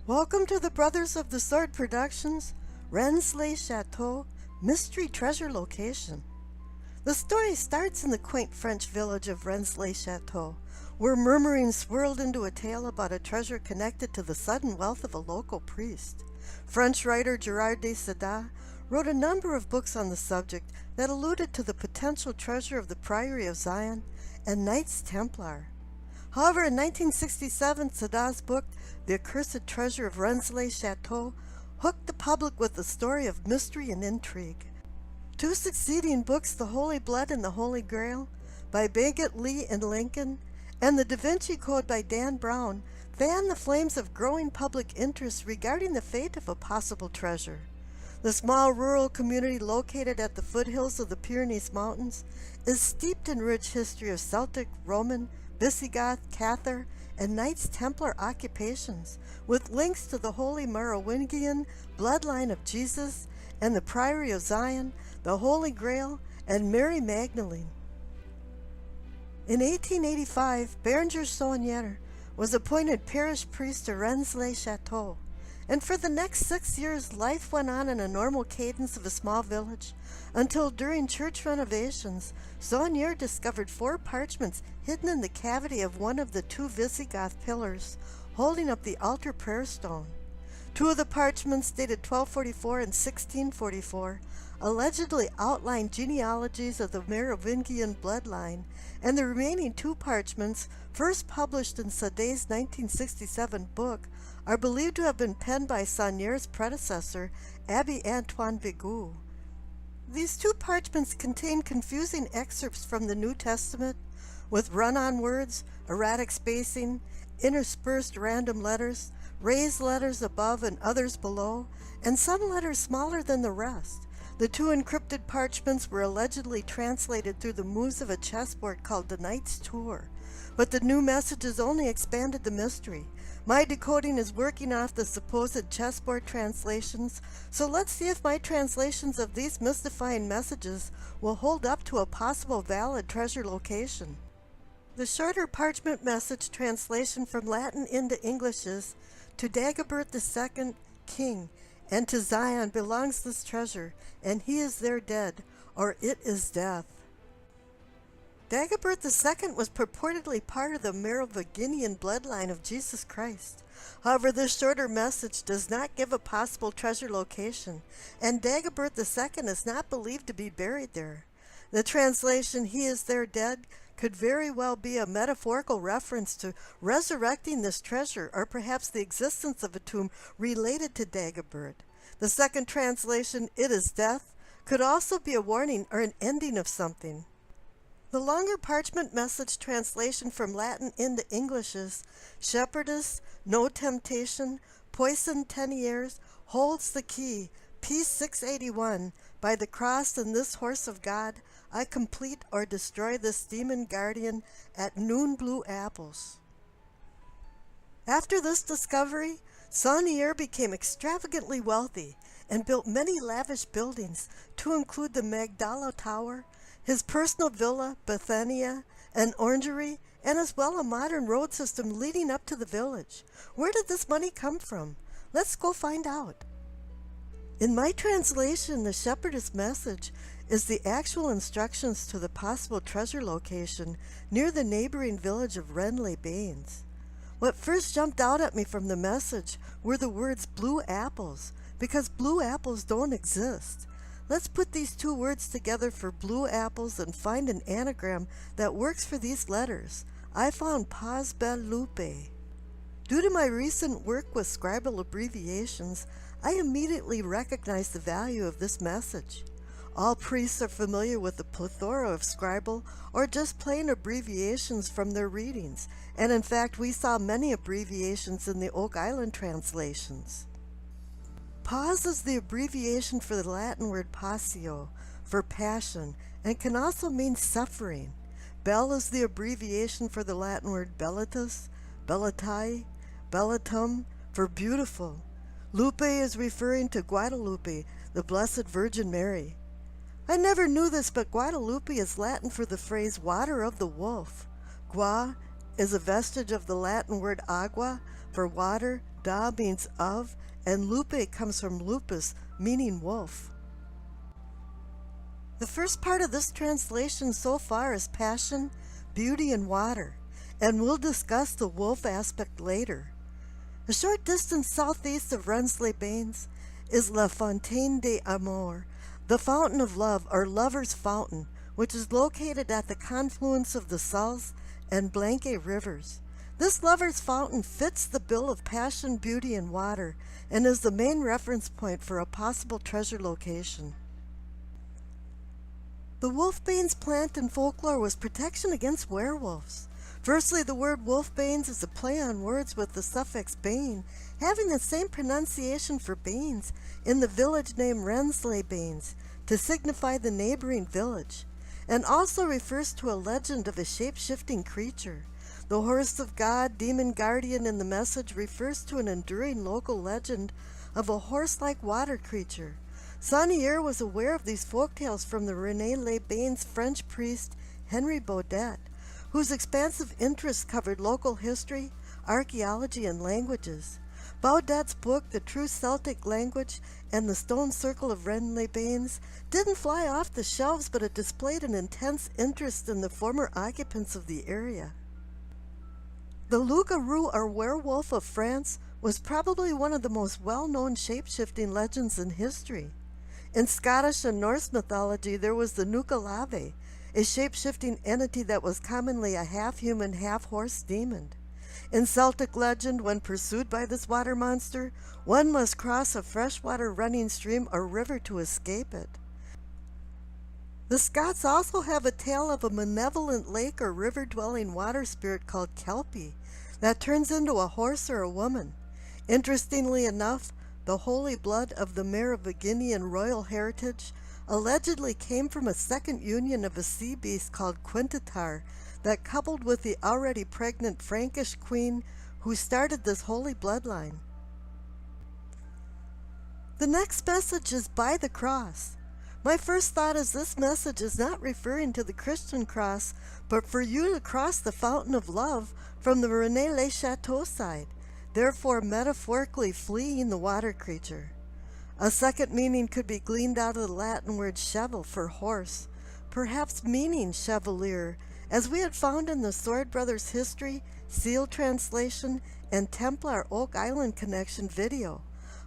Welcome to the Brothers of the Sword Productions, Rennes-le-Château Mystery Treasure Location. The story starts in the quaint French village of Rennes-le-Château, where murmurings swirled into a tale about a treasure connected to the sudden wealth of a local priest. French writer Gerard de Sedat wrote a number of books on the subject that alluded to the potential treasure of the Priory of Sion and Knights Templar. However, in 1967, Sedat's book, The Accursed Treasure of Rennes-le-Château, hooked the public with a story of mystery and intrigue. Two succeeding books, The Holy Blood and the Holy Grail, by Bagot, Lee, and Lincoln, and The Da Vinci Code by Dan Brown, fanned the flames of growing public interest regarding the fate of a possible treasure. The small rural community located at the foothills of the Pyrenees Mountains is steeped in rich history of Celtic, Roman, Visigoth, Cathar, and Knights Templar occupations, with links to the Holy Merovingian bloodline of Jesus and the Priory of Sion, the Holy Grail, and Mary Magdalene. In 1885, Berenger Saunier was appointed parish priest of Rennes-le-Château, and for the next 6 years life went on in a normal cadence of a small village, until during church renovations, Saunier discovered 4 parchments hidden in the cavity of one of the 2 Visigoth pillars, holding up the altar prayer stone. 2 of the parchments, dated 1244 and 1644, allegedly outlined genealogies of the Merovingian bloodline, and the remaining 2 parchments, first published in Sadet's 1967 book, are believed to have been penned by Saunier's predecessor, Abbé Antoine Bigot. These 2 parchments contain confusing excerpts from the New Testament, with run-on words, erratic spacing, interspersed random letters, raised letters above and others below, and some letters smaller than the rest. The 2 encrypted parchments were allegedly translated through the moves of a chessboard called the Knight's Tour, but the new messages only expanded the mystery. My decoding is working off the supposed chessboard translations, so let's see if my translations of these mystifying messages will hold up to a possible valid treasure location. The shorter parchment message translation from Latin into English is, "To Dagobert II, King, and to Sion belongs this treasure, and he is there dead, or it is death." Dagobert II was purportedly part of the Merovingian bloodline of Jesus Christ. However, this shorter message does not give a possible treasure location, and Dagobert II is not believed to be buried there. The translation, "he is there dead," could very well be a metaphorical reference to resurrecting this treasure, or perhaps the existence of a tomb related to Dagobert. The second translation, "it is death," could also be a warning or an ending of something. The longer parchment message translation from Latin into English is, "Shepherdess, no temptation, Poussin-Teniers, holds the key, Piece 681, by the cross and this horse of God, I complete or destroy this demon guardian at noon blue apples." After this discovery, Saunier became extravagantly wealthy and built many lavish buildings, to include the Magdala Tower, his personal villa, Bethania, an orangery, and as well a modern road system leading up to the village. Where did this money come from? Let's go find out. In my translation, the Shepherdess message is the actual instructions to the possible treasure location near the neighboring village of Rennes-les-Bains. What first jumped out at me from the message were the words blue apples, because blue apples don't exist. Let's put these 2 words together for blue apples and find an anagram that works for these letters. I found Pas Belle Lupe. Due to my recent work with scribal abbreviations, I immediately recognized the value of this message. All priests are familiar with the plethora of scribal or just plain abbreviations from their readings, and in fact we saw many abbreviations in the Oak Island translations. Pas is the abbreviation for the Latin word Passio, for passion, and can also mean suffering. Belle is the abbreviation for the Latin word Belliatus, Bellatai, Bellatum, for beautiful. Lupe is referring to Guadalupe, the Blessed Virgin Mary. I never knew this, but Guadalupe is Latin for the phrase water of the wolf. Gua is a vestige of the Latin word agua for water, da means of, and lupe comes from lupus, meaning wolf. The first part of this translation so far is passion, beauty, and water, and we'll discuss the wolf aspect later. A short distance southeast of Rennes-les-Bains is La Fontaine d'Amour, the Fountain of Love, or Lover's Fountain, which is located at the confluence of the Salse and Blanquet rivers. This Lover's Fountain fits the bill of passion, beauty, and water, and is the main reference point for a possible treasure location. The wolfbane's plant in folklore was protection against werewolves. Firstly, the word wolfbanes is a play on words with the suffix bane, having the same pronunciation for banes in the village name Rennes-les-Bains to signify the neighboring village, and also refers to a legend of a shape-shifting creature. The horse of God, demon guardian in the message, refers to an enduring local legend of a horse-like water creature. Saunier was aware of these folktales from the Rennes-les-Bains French priest Henri Baudet, whose expansive interests covered local history, archaeology, and languages. Baudet's book, The True Celtic Language and the Stone Circle of Rennes-les-Bains, didn't fly off the shelves, but it displayed an intense interest in the former occupants of the area. The Loup-Garou, or werewolf of France, was probably one of the most well-known shape-shifting legends in history. In Scottish and Norse mythology, there was the Nuka-Lave, a shape-shifting entity that was commonly a half-human, half-horse demon. In Celtic legend, when pursued by this water monster, one must cross a freshwater running stream or river to escape it. The Scots also have a tale of a malevolent lake or river-dwelling water spirit called Kelpie that turns into a horse or a woman. Interestingly enough, the holy blood of the Merovingian royal heritage allegedly came from a second union of a sea beast called Quintitar that coupled with the already pregnant Frankish queen who started this holy bloodline. The next message is by the cross. My first thought is this message is not referring to the Christian cross, but for you to cross the fountain of love from the Rennes-le-Château side, therefore metaphorically fleeing the water creature. A second meaning could be gleaned out of the Latin word cheval for horse, perhaps meaning chevalier, as we had found in the Sword Brothers History, Seal translation, and Templar Oak Island Connection video.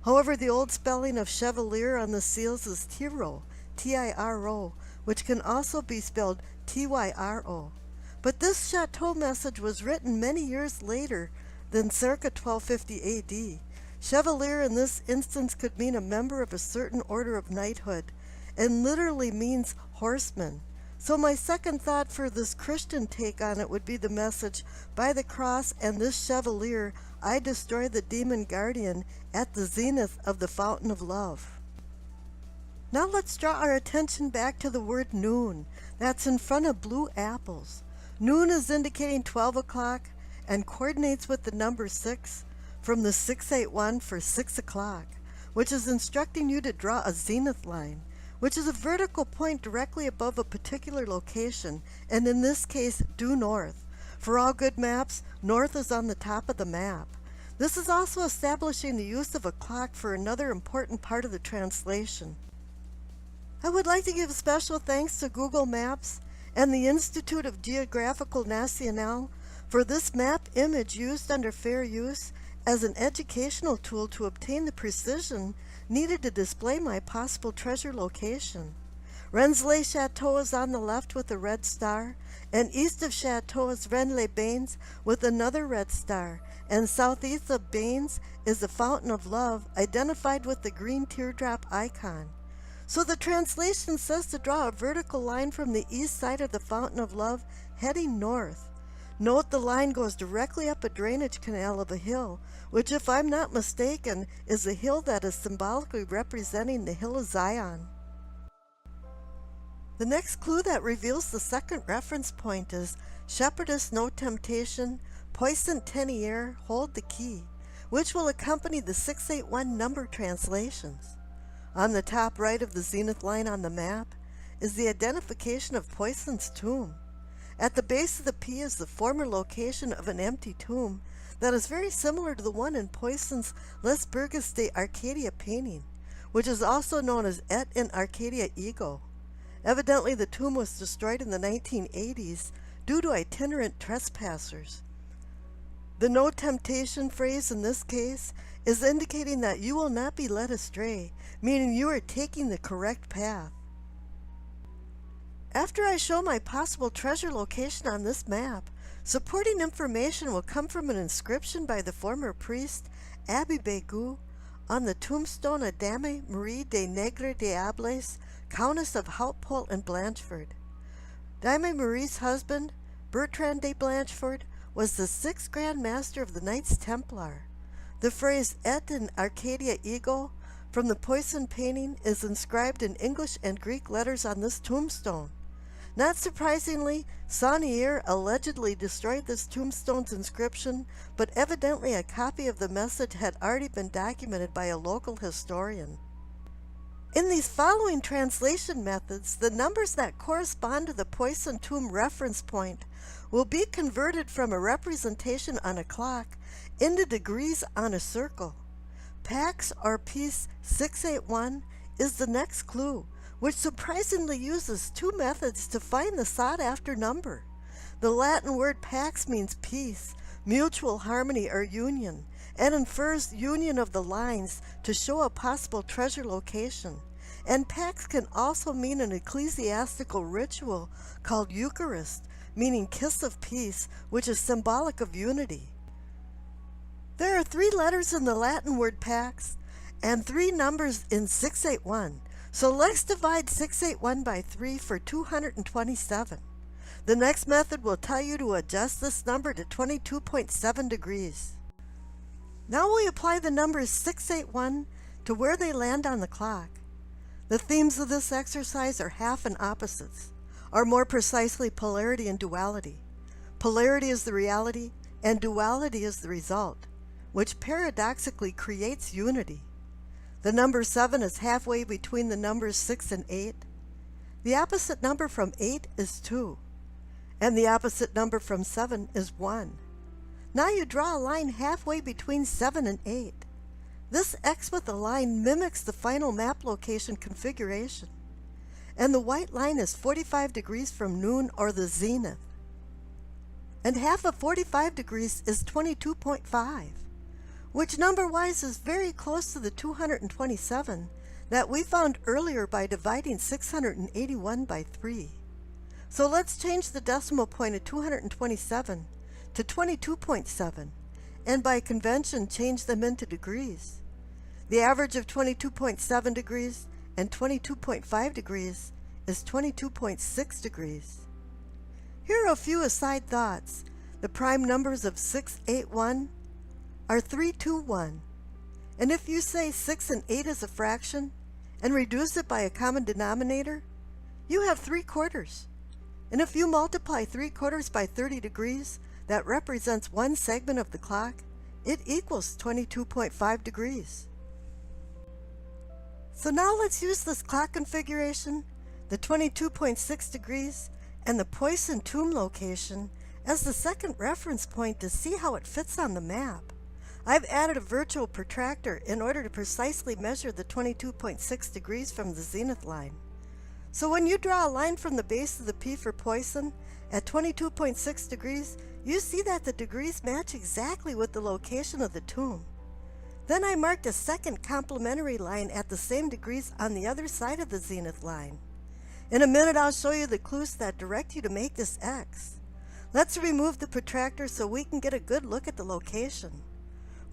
However, the old spelling of chevalier on the seals is Tiro, T-I-R-O, which can also be spelled T-Y-R-O. But this chateau message was written many years later than circa 1250 A.D. Chevalier in this instance could mean a member of a certain order of knighthood, and literally means horseman. So my second thought for this Christian take on it would be the message, by the cross and this chevalier, I destroy the demon guardian at the zenith of the fountain of love. Now let's draw our attention back to the word noon. That's in front of blue apples. Noon is indicating 12 o'clock and coordinates with the number 6 from the 681 for 6 o'clock, which is instructing you to draw a zenith line, which is a vertical point directly above a particular location, and in this case, due north. For all good maps, north is on the top of the map. This is also establishing the use of a clock for another important part of the translation. I would like to give special thanks to Google Maps and the Institute of Geographical Nationale for this map image used under fair use as an educational tool to obtain the precision needed to display my possible treasure location. Rennes-le-Château is on the left with a red star, and east of Château is Rennes-les-Bains with another red star, and southeast of Bains is the Fountain of Love, identified with the green teardrop icon. So the translation says to draw a vertical line from the east side of the Fountain of Love heading north. Note the line goes directly up a drainage canal of a hill, which, if I'm not mistaken, is a hill that is symbolically representing the Hill of Zion. The next clue that reveals the second reference point is Shepherdess, No Temptation, Poussin-Teniers, Hold the Key, which will accompany the 681 number translations. On the top right of the zenith line on the map is the identification of Poussin's tomb. At the base of the P is the former location of an empty tomb that is very similar to the one in Poisson's Les Burges de Arcadia painting, which is also known as Et in Arcadia Ego. Evidently, the tomb was destroyed in the 1980s due to itinerant trespassers. The no temptation phrase in this case is indicating that you will not be led astray, meaning you are taking the correct path. After I show my possible treasure location on this map, supporting information will come from an inscription by the former priest Abbreviations on the tombstone of Dame Marie de Negre de Ables, Countess of Hautpolt and Blanchford. Dame Marie's husband, Bertrand de Blanchford, was the 6th Grand Master of the Knights Templar. The phrase Et in Arcadia Ego from the Poisson painting is inscribed in English and Greek letters on this tombstone. Not surprisingly, Saunier allegedly destroyed this tombstone's inscription, but evidently a copy of the message had already been documented by a local historian. In these following translation methods, the numbers that correspond to the Poisson tomb reference point will be converted from a representation on a clock into degrees on a circle. Pax or piece 681 is the next clue, which surprisingly uses two methods to find the sought-after number. The Latin word pax means peace, mutual harmony or union, and infers union of the lines to show a possible treasure location. And pax can also mean an ecclesiastical ritual called Eucharist, meaning kiss of peace, which is symbolic of unity. There are 3 letters in the Latin word pax and 3 numbers in 681. So let's divide 681 by 3 for 227. The next method will tell you to adjust this number to 22.7 degrees. Now we apply the numbers 681 to where they land on the clock. The themes of this exercise are half and opposites, or more precisely polarity and duality. Polarity is the reality, and duality is the result, which paradoxically creates unity. The number 7 is halfway between the numbers 6 and 8. The opposite number from 8 is 2, and the opposite number from 7 is 1. Now you draw a line halfway between 7 and 8. This X with a line mimics the final map location configuration, and the white line is 45 degrees from noon or the zenith. And half of 45 degrees is 22.5. which number-wise is very close to the 227 that we found earlier by dividing 681 by 3. So let's change the decimal point of 227 to 22.7, and by convention change them into degrees. The average of 22.7 degrees and 22.5 degrees is 22.6 degrees. Here are a few aside thoughts. The prime numbers of 681 are 3, 2, 1. And if you say 6 and 8 is a fraction and reduce it by a common denominator, you have 3/4. And if you multiply 3/4 by 30 degrees, that represents one segment of the clock, it equals 22.5 degrees. So now let's use this clock configuration, the 22.6 degrees, and the Poisson tomb location as the second reference point to see how it fits on the map. I've added a virtual protractor in order to precisely measure the 22.6 degrees from the zenith line. So when you draw a line from the base of the P for Poisson at 22.6 degrees, you see that the degrees match exactly with the location of the tomb. Then I marked a second complementary line at the same degrees on the other side of the zenith line. In a minute I'll show you the clues that direct you to make this X. Let's remove the protractor so we can get a good look at the location.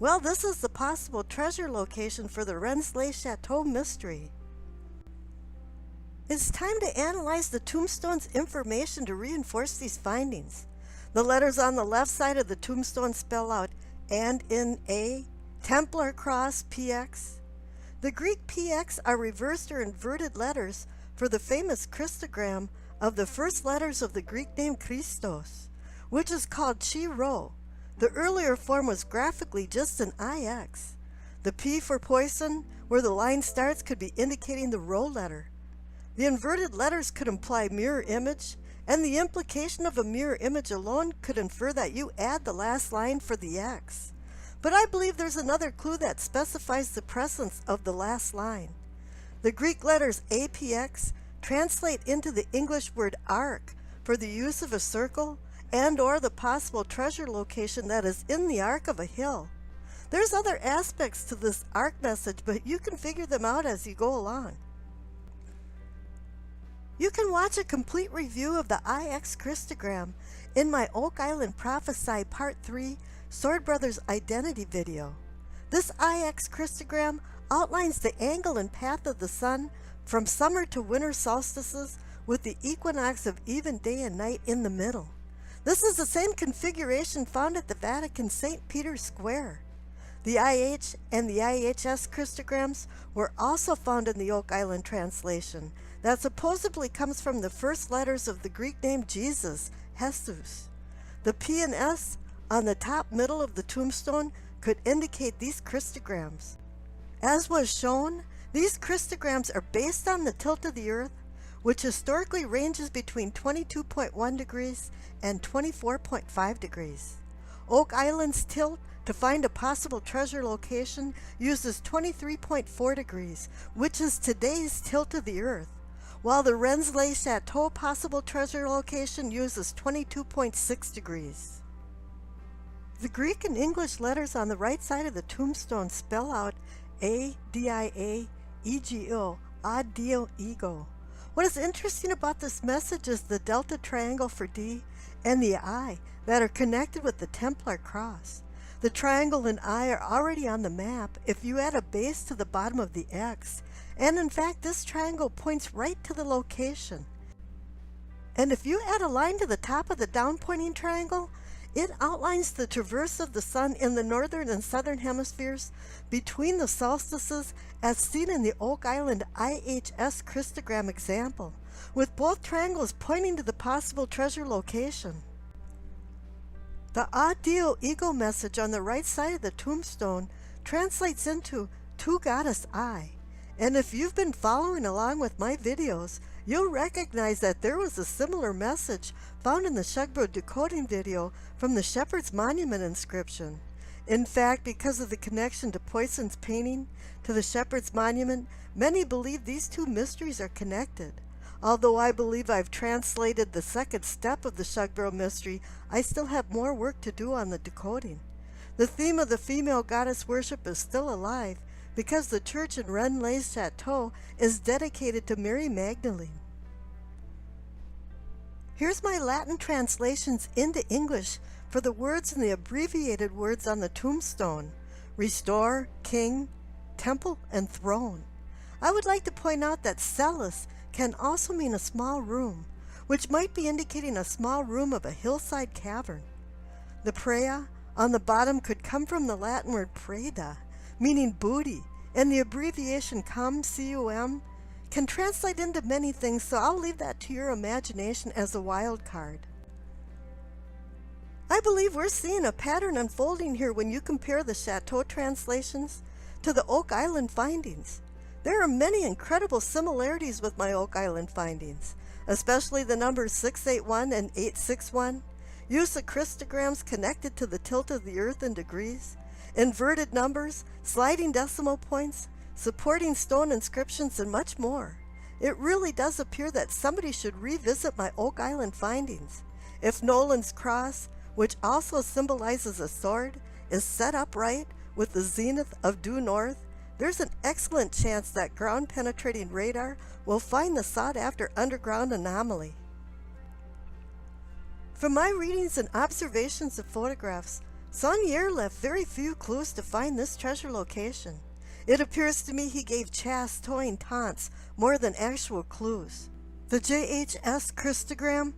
Well, this is the possible treasure location for the Rennes-le-Château Mystery. It's time to analyze the tombstone's information to reinforce these findings. The letters on the left side of the tombstone spell out "and in A," Templar cross PX. The Greek PX are reversed or inverted letters for the famous Christogram of the first letters of the Greek name Christos, which is called Chi Rho. The earlier form was graphically just an IX. The P for Poisson, where the line starts, could be indicating the Rho letter. The inverted letters could imply mirror image, and the implication of a mirror image alone could infer that you add the last line for the X. But I believe there's another clue that specifies the presence of the last line. The Greek letters APX translate into the English word arc for the use of a circle and or the possible treasure location that is in the arc of a hill. There's other aspects to this arc message, but you can figure them out as you go along. You can watch a complete review of the IX Christogram in my Oak Island Prophesy Part 3 Sword Brothers Identity video. This IX Christogram outlines the angle and path of the sun from summer to winter solstices with the equinox of even day and night in the middle. This is the same configuration found at the Vatican St. Peter's Square. The IH and the IHS Christograms were also found in the Oak Island translation that supposedly comes from the first letters of the Greek name Jesus, Jesus. The P and S on the top middle of the tombstone could indicate these Christograms. As was shown, these Christograms are based on the tilt of the Earth, which historically ranges between 22.1 degrees and 24.5 degrees. Oak Island's tilt to find a possible treasure location uses 23.4 degrees, which is today's tilt of the Earth, while the Rennes-le-Château possible treasure location uses 22.6 degrees. The Greek and English letters on the right side of the tombstone spell out A-D-I-A-E-G-O, Adio Ego. What is interesting about this message is the delta triangle for D and the I that are connected with the Templar cross. The triangle and I are already on the map if you add a base to the bottom of the X, and in fact this triangle points right to the location. And if you add a line to the top of the down-pointing triangle, it outlines the traverse of the sun in the northern and southern hemispheres between the solstices as seen in the Oak Island IHS Christogram example, with both triangles pointing to the possible treasure location. The Adio Ego message on the right side of the tombstone translates into To Goddess I, and if you've been following along with my videos, you'll recognize that there was a similar message found in the Shugbro decoding video from the Shepherd's Monument inscription. In fact, because of the connection to Poisson's painting to the Shepherd's Monument, many believe these two mysteries are connected. Although I believe I've translated the second step of the Shugbro mystery, I still have more work to do on the decoding. The theme of the female goddess worship is still alive because the church in Rennes-le-Château is dedicated to Mary Magdalene. Here's my Latin translations into English for the words and the abbreviated words on the tombstone: restore, king, temple, and throne. I would like to point out that cellus can also mean a small room, which might be indicating a small room of a hillside cavern. The prea on the bottom could come from the Latin word preda, meaning booty, and the abbreviation cum, C-U-M, can translate into many things, so I'll leave that to your imagination as a wild card. I believe we're seeing a pattern unfolding here when you compare the Chateau translations to the Oak Island findings. There are many incredible similarities with my Oak Island findings, especially the numbers 681 and 861, use of Christograms connected to the tilt of the Earth in degrees, inverted numbers, sliding decimal points, supporting stone inscriptions, and much more. It really does appear that somebody should revisit my Oak Island findings. If Nolan's cross, which also symbolizes a sword, is set upright with the zenith of due north, there's an excellent chance that ground-penetrating radar will find the sought-after underground anomaly. From my readings and observations of photographs, Saunier left very few clues to find this treasure location. It appears to me he gave chaste towing taunts more than actual clues. The JHS Christogram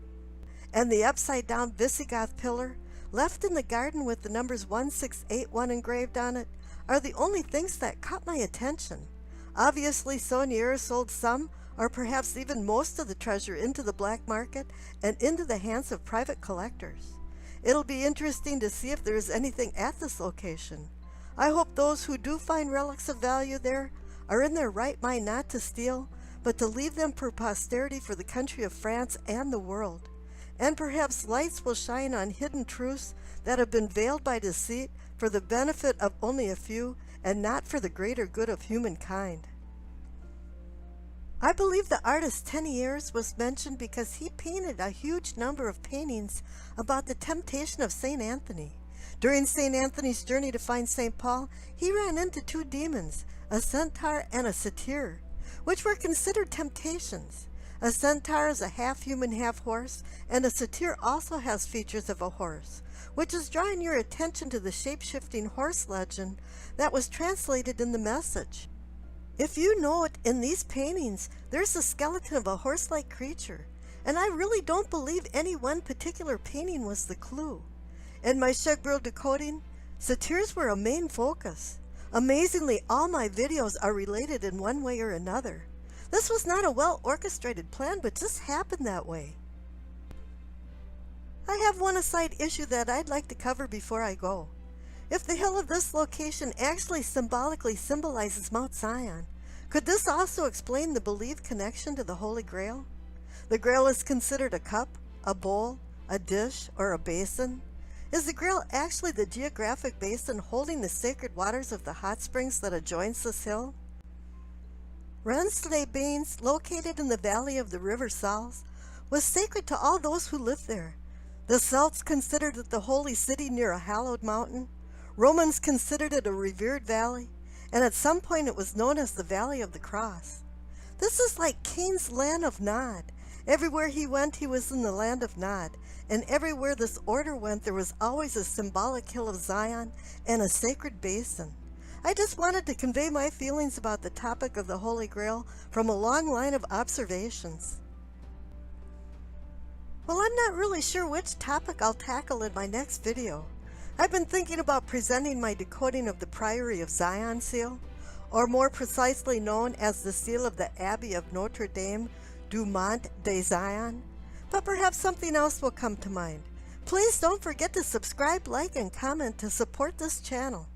and the upside-down Visigoth pillar, left in the garden with the numbers 1681 engraved on it, are the only things that caught my attention. Obviously, Saunier sold some, or perhaps even most of the treasure into the black market and into the hands of private collectors. It'll be interesting to see if there's anything at this location. I hope those who do find relics of value there are in their right mind not to steal, but to leave them for posterity for the country of France and the world. and perhaps lights will shine on hidden truths that have been veiled by deceit for the benefit of only a few and not for the greater good of humankind. I believe the artist Teniers was mentioned because he painted a huge number of paintings about the temptation of St. Anthony. During St. Anthony's journey to find St. Paul, he ran into two demons, a centaur and a satyr, which were considered temptations. A centaur is a half-human, half-horse, and a satyr also has features of a horse, which is drawing your attention to the shape-shifting horse legend that was translated in the message. If you note, in these paintings, there's a skeleton of a horse-like creature, and I really don't believe any one particular painting was the clue. In my Shepherdess decoding, satyrs were a main focus. Amazingly, all my videos are related in one way or another. This was not a well-orchestrated plan, but just happened that way. I have one aside issue that I'd like to cover before I go. If the hill of this location actually symbolically symbolizes Mount Sion, could this also explain the believed connection to the Holy Grail? The Grail is considered a cup, a bowl, a dish, or a basin. Is the Grail actually the geographic basin holding the sacred waters of the hot springs that adjoins this hill? Rennes-les-Bains, located in the valley of the river Salles, was sacred to all those who lived there. The Celts considered it the holy city near a hallowed mountain. Romans considered it a revered valley, and at some point it was known as the Valley of the Cross. This is like Cain's land of Nod. Everywhere he went, he was in the land of Nod, and everywhere this order went, there was always a symbolic hill of Zion and a sacred basin. I just wanted to convey my feelings about the topic of the Holy Grail from a long line of observations. Well, I'm not really sure which topic I'll tackle in my next video. I've been thinking about presenting my decoding of the Priory of Zion seal, or more precisely known as the seal of the Abbey of Notre Dame du Mont de Zion, but perhaps something else will come to mind. Please don't forget to subscribe, like, and comment to support this channel.